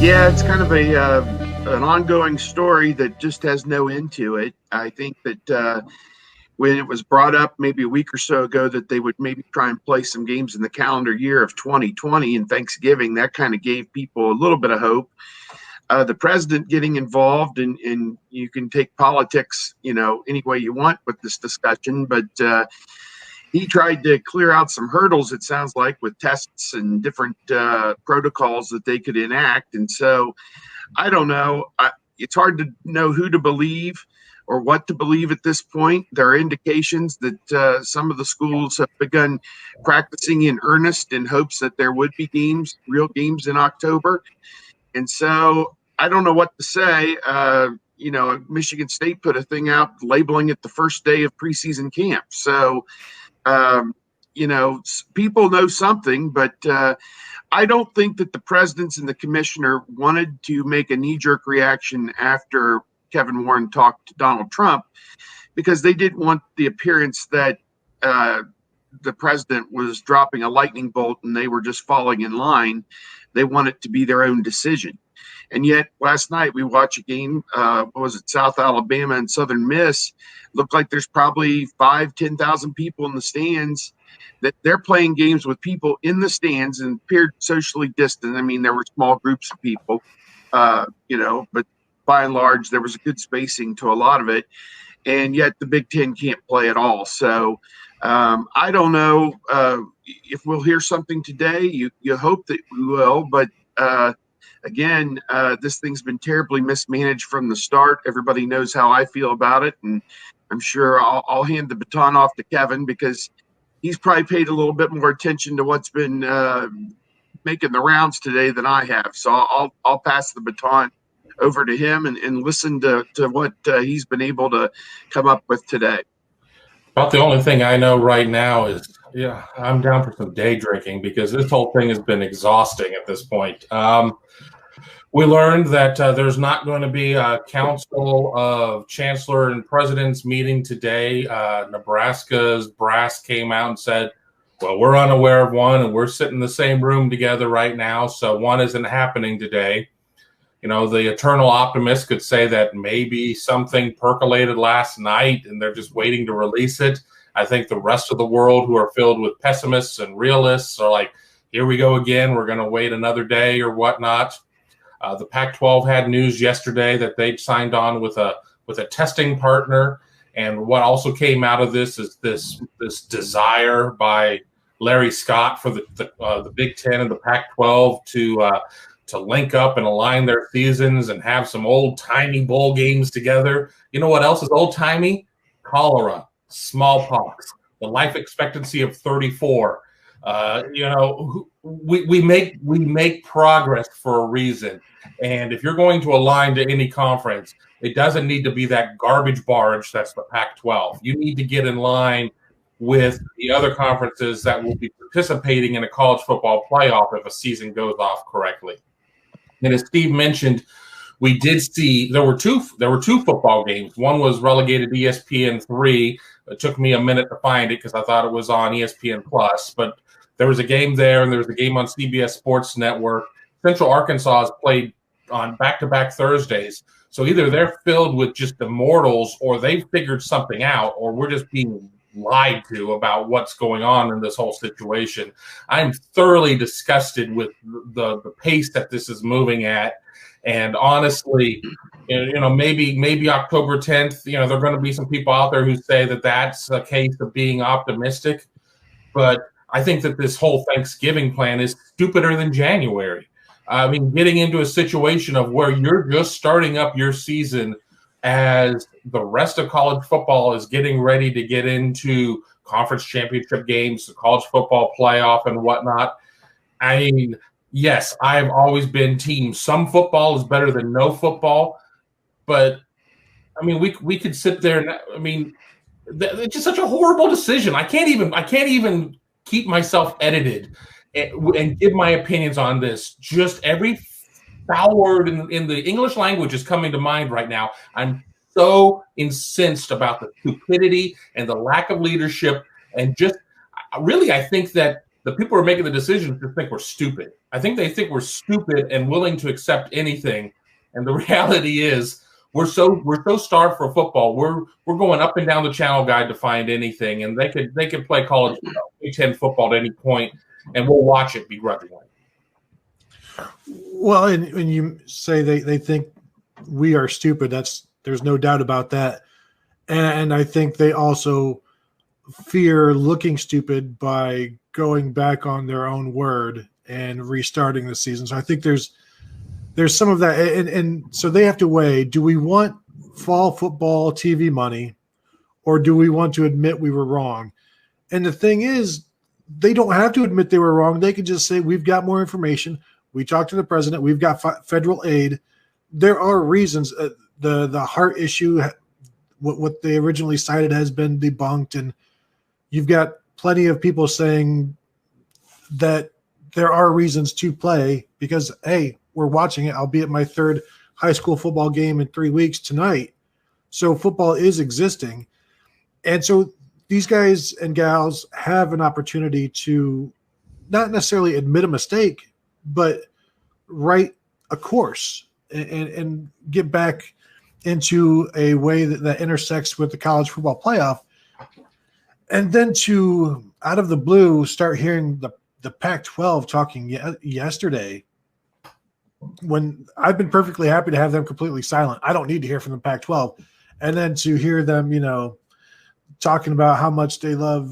Yeah, it's kind of a an ongoing story that just has no end to it. I think that when it was brought up maybe a week or so ago that they would maybe try and play some games in the calendar year of 2020 and Thanksgiving, that kind of gave people a little bit of hope. The president getting involved, and you can take politics, any way you want with this discussion, but he tried to clear out some hurdles, it sounds like, with tests and different protocols that they could enact. And so I don't know. It's hard to know who to believe or what to believe at this point. There are indications that some of the schools have begun practicing in earnest in hopes that there would be games, real games in October. And so I don't know what to say. Michigan State put a thing out labeling it the first day of preseason camp. So, people know something, but I don't think that the presidents and the commissioner wanted to make a knee-jerk reaction after Kevin Warren talked to Donald Trump, because they didn't want the appearance that the president was dropping a lightning bolt and they were just falling in line. They want it to be their own decision. And yet last night we watched a game, South Alabama and Southern Miss. Looked like there's probably 10,000 people in the stands, that they're playing games with people in the stands and appeared socially distant. I mean, there were small groups of people, but by and large, there was a good spacing to a lot of it. And yet the Big Ten can't play at all. So I don't know if we'll hear something today. You hope that we will, but again, this thing's been terribly mismanaged from the start. Everybody knows how I feel about it, and I'm sure I'll hand the baton off to Kevin, because he's probably paid a little bit more attention to what's been making the rounds today than I have. So I'll pass the baton over to him and listen to what he's been able to come up with today. About the only thing I know right now is, I'm down for some day drinking, because this whole thing has been exhausting at this point. We learned that there's not going to be a Council of Chancellor and Presidents meeting today. Nebraska's brass came out and said, well, we're unaware of one, and we're sitting in the same room together right now, so one isn't happening today. The eternal optimist could say that maybe something percolated last night and they're just waiting to release it. I think the rest of the world, who are filled with pessimists and realists, are like, here we go again. We're going to wait another day or whatnot. The Pac-12 had news yesterday that they'd signed on with a testing partner. And what also came out of this is this desire by Larry Scott for the Big Ten and the Pac-12 to link up and align their seasons and have some old-timey bowl games together. You know what else is old-timey? Cholera, smallpox, the life expectancy of 34. We make progress for a reason. And if you're going to align to any conference, it doesn't need to be that garbage barge that's the Pac-12. You need to get in line with the other conferences that will be participating in a college football playoff if a season goes off correctly. And as Steve mentioned, we did see there were two football games. One was relegated to ESPN3. It took me a minute to find it because I thought it was on ESPN Plus, but there was a game there, and there was a game on CBS Sports Network. Central Arkansas has played on back-to-back Thursdays. So either they're filled with just immortals, or they've figured something out, or we're just being lied to about what's going on in this whole situation. I'm thoroughly disgusted with the pace that this is moving at. And honestly, maybe October 10th, there are going to be some people out there who say that that's a case of being optimistic. But I think that this whole Thanksgiving plan is stupider than January. I mean, getting into a situation of where you're just starting up your season as the rest of college football is getting ready to get into conference championship games, the college football playoff and whatnot. I mean, yes, I've always been team some football is better than no football, but I mean, we could sit there and it's just such a horrible decision. I can't even keep myself edited and give my opinions on this. Just every foul word in the English language is coming to mind right now. I'm so incensed about the stupidity and the lack of leadership. And just really, I think that the people who are making the decisions just think we're stupid. I think they think we're stupid and willing to accept anything. And the reality is we're so starved for football. We're going up and down the channel guide to find anything, and they could play college Big Ten football at any point, and we'll watch it begrudgingly. Well, and when you say they think we are stupid, there's no doubt about that. And I think they also fear looking stupid by going back on their own word and restarting the season. So I think there's some of that. And so they have to weigh, do we want fall football TV money, or do we want to admit we were wrong? And the thing is, they don't have to admit they were wrong. They can just say, we've got more information. We talked to the president. We've got federal aid. There are reasons. The heart issue, what they originally cited, has been debunked, and you've got plenty of people saying that there are reasons to play because, hey, we're watching it. I'll be at my third high school football game in 3 weeks tonight. So football is existing. And so these guys and gals have an opportunity to not necessarily admit a mistake, but write a course and get back into a way that intersects with the college football playoff. And then to, out of the blue, start hearing the Pac-12 talking yesterday, when I've been perfectly happy to have them completely silent. I don't need to hear from the Pac-12. And then to hear them, talking about how much they love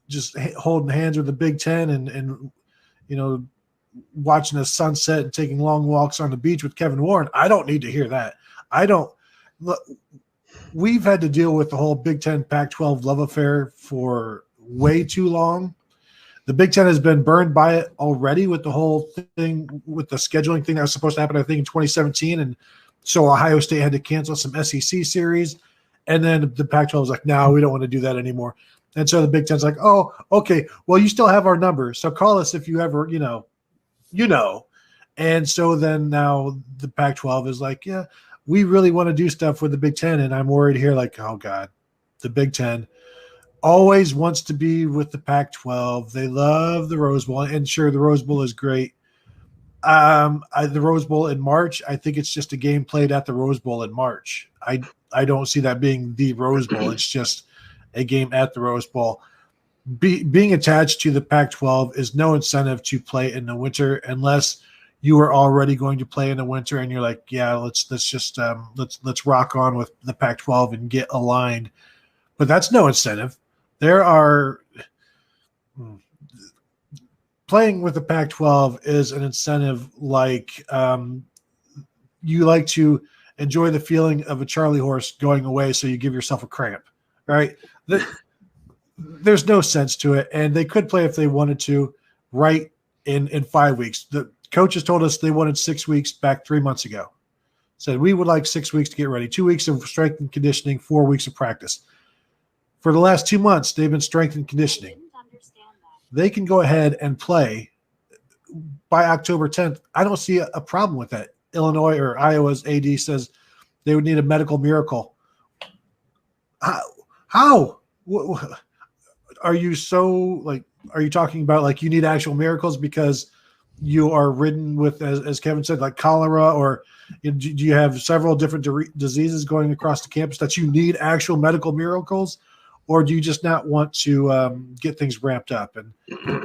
just holding hands with the Big Ten and watching the sunset and taking long walks on the beach with Kevin Warren. I don't need to hear that. We've had to deal with the whole Big Ten Pac-12 love affair for way too long. The Big Ten has been burned by it already with the whole thing, with the scheduling thing that was supposed to happen, I think, in 2017. And so Ohio State had to cancel some SEC series. And then the Pac-12 was like, no, we don't want to do that anymore. And so the Big Ten's like, oh, okay, well, you still have our number. So call us if you ever, And so then now the Pac-12 is like, yeah, we really want to do stuff with the Big Ten. And I'm worried here, like, oh, God, the Big Ten always wants to be with the Pac-12. They love the Rose Bowl. And sure, the Rose Bowl is great. The Rose Bowl in March, I think it's just a game played at the Rose Bowl in March. I don't see that being the Rose Bowl. It's just a game at the Rose Bowl. Being attached to the Pac-12 is no incentive to play in the winter unless you are already going to play in the winter and you're like, yeah, let's rock on with the Pac-12 and get aligned. But that's no incentive. There are playing with the Pac-12 is an incentive like you like to enjoy the feeling of a Charlie horse going away, so you give yourself a cramp, right? There's no sense to it, and they could play if they wanted to right in 5 weeks. The coaches told us they wanted 6 weeks back 3 months ago. Said we would like 6 weeks to get ready, 2 weeks of strength and conditioning, 4 weeks of practice. For the last 2 months, they've been strength and conditioning. They can go ahead and play by October 10th. I don't see a problem with that. Illinois or Iowa's AD says they would need a medical miracle. How? Are you are you talking about like you need actual miracles because you are ridden with, as Kevin said, like cholera, or do you have several different diseases going across the campus that you need actual medical miracles? Or do you just not want to get things ramped up? And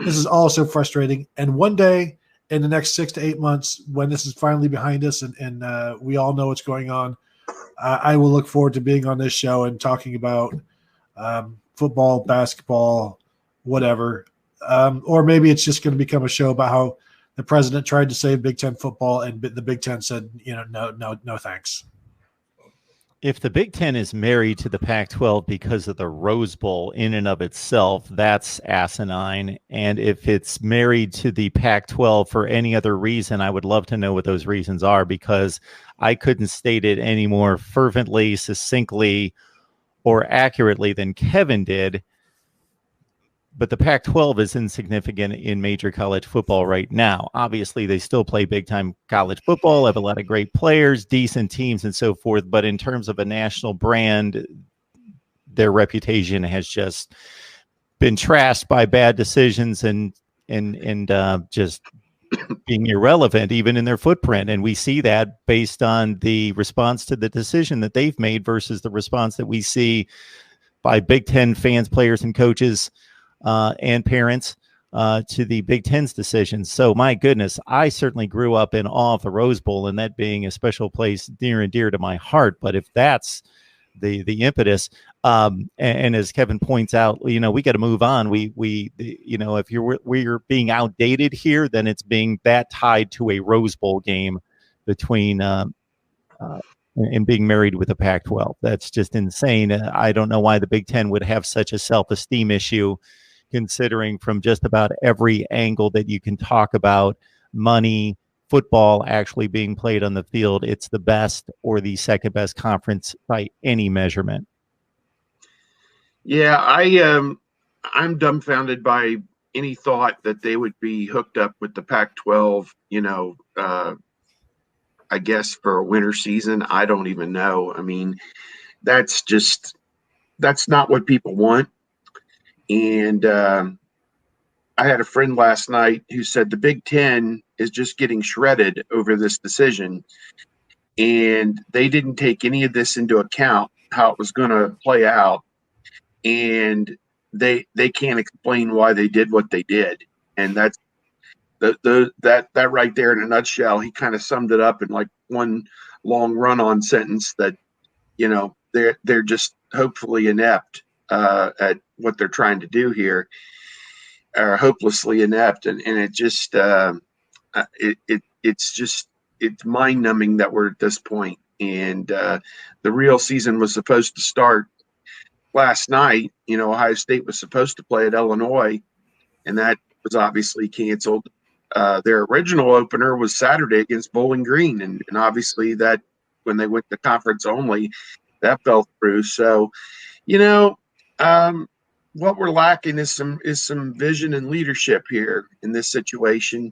this is all so frustrating. And one day in the next 6 to 8 months, when this is finally behind us and we all know what's going on, I will look forward to being on this show and talking about football, basketball, whatever. Or maybe it's just going to become a show about how the president tried to save Big Ten football and the Big Ten said, no, thanks. If the Big Ten is married to the Pac-12 because of the Rose Bowl in and of itself, that's asinine. And if it's married to the Pac-12 for any other reason, I would love to know what those reasons are, because I couldn't state it any more fervently, succinctly, or accurately than Kevin did. But the Pac-12 is insignificant in major college football right now. Obviously, they still play big-time college football, have a lot of great players, decent teams, and so forth. But in terms of a national brand, their reputation has just been trashed by bad decisions and just being irrelevant even in their footprint. And we see that based on the response to the decision that they've made versus the response that we see by Big Ten fans, players, and coaches and parents to the Big Ten's decisions. So my goodness, I certainly grew up in awe of the Rose Bowl, and that being a special place near and dear to my heart. But if that's the impetus, and as Kevin points out, we got to move on. We if we're being outdated here, then it's being that tied to a Rose Bowl game between and being married with a Pac-12. That's just insane. I don't know why the Big Ten would have such a self-esteem issue, considering from just about every angle that you can talk about money, football actually being played on the field, it's the best or the second best conference by any measurement. Yeah, I'm dumbfounded by any thought that they would be hooked up with the Pac-12, I guess for a winter season. I don't even know. I mean, that's not what people want. And I had a friend last night who said the Big Ten is just getting shredded over this decision. And they didn't take any of this into account, how it was going to play out. And they can't explain why they did what they did. And that's that right there in a nutshell. He kind of summed it up in like one long run-on sentence that, they're just hopefully inept at what they're trying to do here, or hopelessly inept. And it just it's mind-numbing that we're at this point. And the real season was supposed to start last night. Ohio State was supposed to play at Illinois, and that was obviously canceled. Their original opener was Saturday against Bowling Green, and obviously that when they went to conference only, that fell through. So, what we're lacking is some vision and leadership here in this situation.